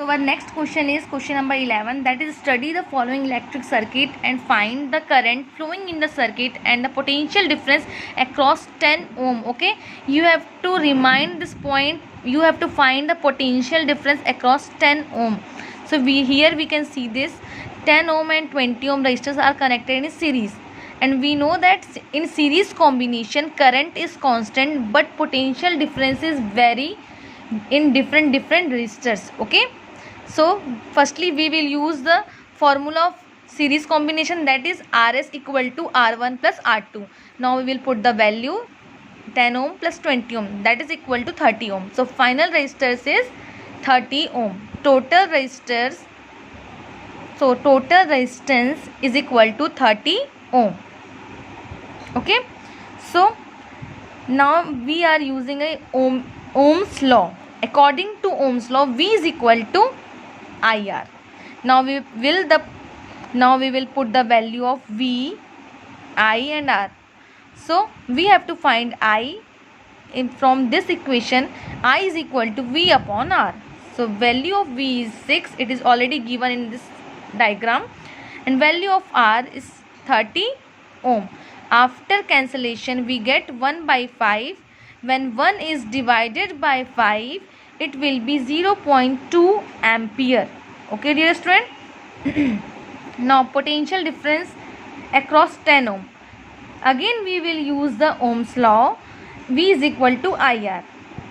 our next question is question number 11, that is study the following electric circuit and find the current flowing in the circuit and the potential difference across 10 ohm. Okay, you have to remind this point, you have to find the potential difference across 10 ohm. So here we can see this 10 ohm and 20 ohm resistors are connected in series, and we know that in series combination current is constant but potential differences vary in different resistors. Okay, so firstly we will use the formula of series combination, that is Rs equal to R1 plus R2. Now we will put the value 10 ohm plus 20 ohm, that is equal to 30 ohm. So final resistance is 30 ohm. Total resistors, so total resistance is equal to 30 ohm. Okay, so now we are using a Ohm's law. According to Ohm's law, V is equal to IR. Now we will put the value of V, I and R. So we have to find I from this equation. I is equal to V upon R. So value of V is 6. It is already given in this diagram, and value of R is 30 ohm. After cancellation we get 1 by 5. When 1 is divided by 5, it will be 0.2 ampere. Okay dear student. Now potential difference across 10 ohm. Again we will use the Ohm's law. V is equal to IR.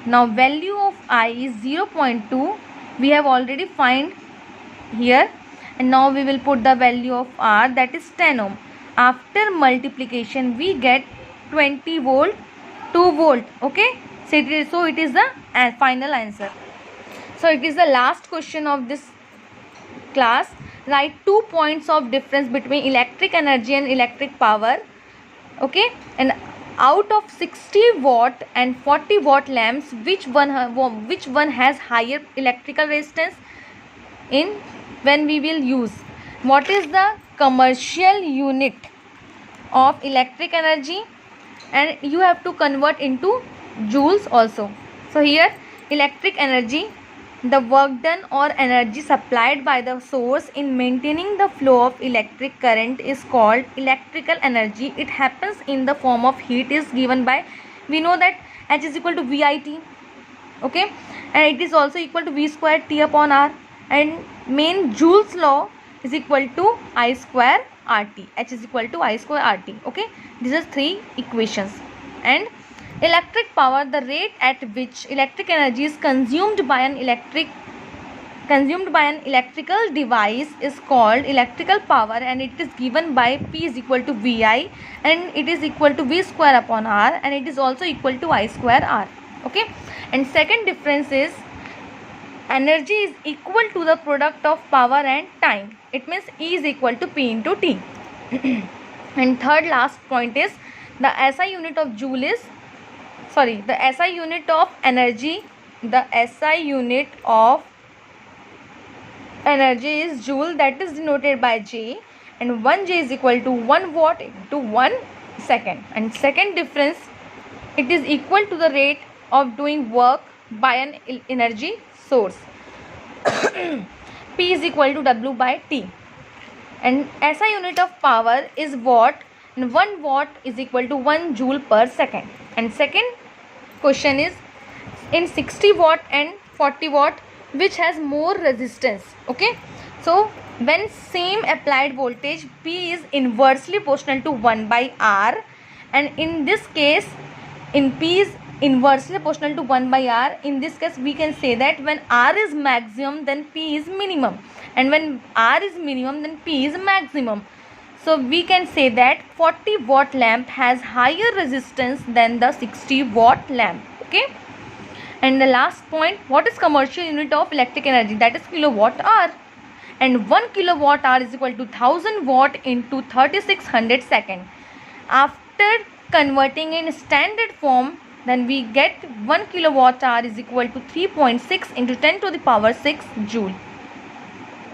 Now value of I is 0.2. We have already find here, and now we will put the value of R, that is 10 ohm. After multiplication we get 20 volt, 2 volt. Okay, so it is the final answer. So it is the last question of this class. Write 2 points of difference between electric energy and electric power. Okay, and out of 60 watt and 40 watt lamps, which one has higher electrical resistance in when we will use? What is the commercial unit of electric energy? And you have to convert into joules also. So here electric energy, the work done or energy supplied by the source in maintaining the flow of electric current is called electrical energy. It happens in the form of heat, is given by, we know that H is equal to VIT. Okay, and it is also equal to V square T upon R, and main Joule's law is equal to I square RT. H is equal to I square RT. Okay, these are 3 equations. And electric power, the rate at which electric energy is consumed by an electrical device is called electrical power, and it is given by P is equal to VI, and it is equal to V square upon R, and it is also equal to I square R. Okay, and second difference is energy is equal to the product of power and time. It means E is equal to P into T. And third last point is the SI unit of joule is, the SI unit of energy, the SI unit of energy is joule, that is denoted by J, and 1 J is equal to 1 watt into 1 second. And second difference, it is equal to the rate of doing work by an energy source. P is equal to W by T. And SI unit of power is watt, and 1 watt is equal to 1 joule per second. And second question is, in 60 watt and 40 watt, which has more resistance? Okay, so when same applied voltage, P is inversely proportional to 1 by R, and in this case, in P is inversely proportional to 1 by R. In this case we can say that when R is maximum, then P is minimum, and when R is minimum, then P is maximum. So we can say that 40 watt lamp has higher resistance than the 60 watt lamp. Okay, and the last point, what is commercial unit of electric energy? That is kilowatt hour, and 1 kilowatt hour is equal to 1000 watt into 3600 second. After converting in standard form, then we get 1 kilowatt hour is equal to 3.6 into 10 to the power 6 joule.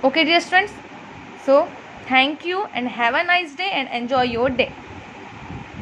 Okay dear students, so thank you and have a nice day and enjoy your day.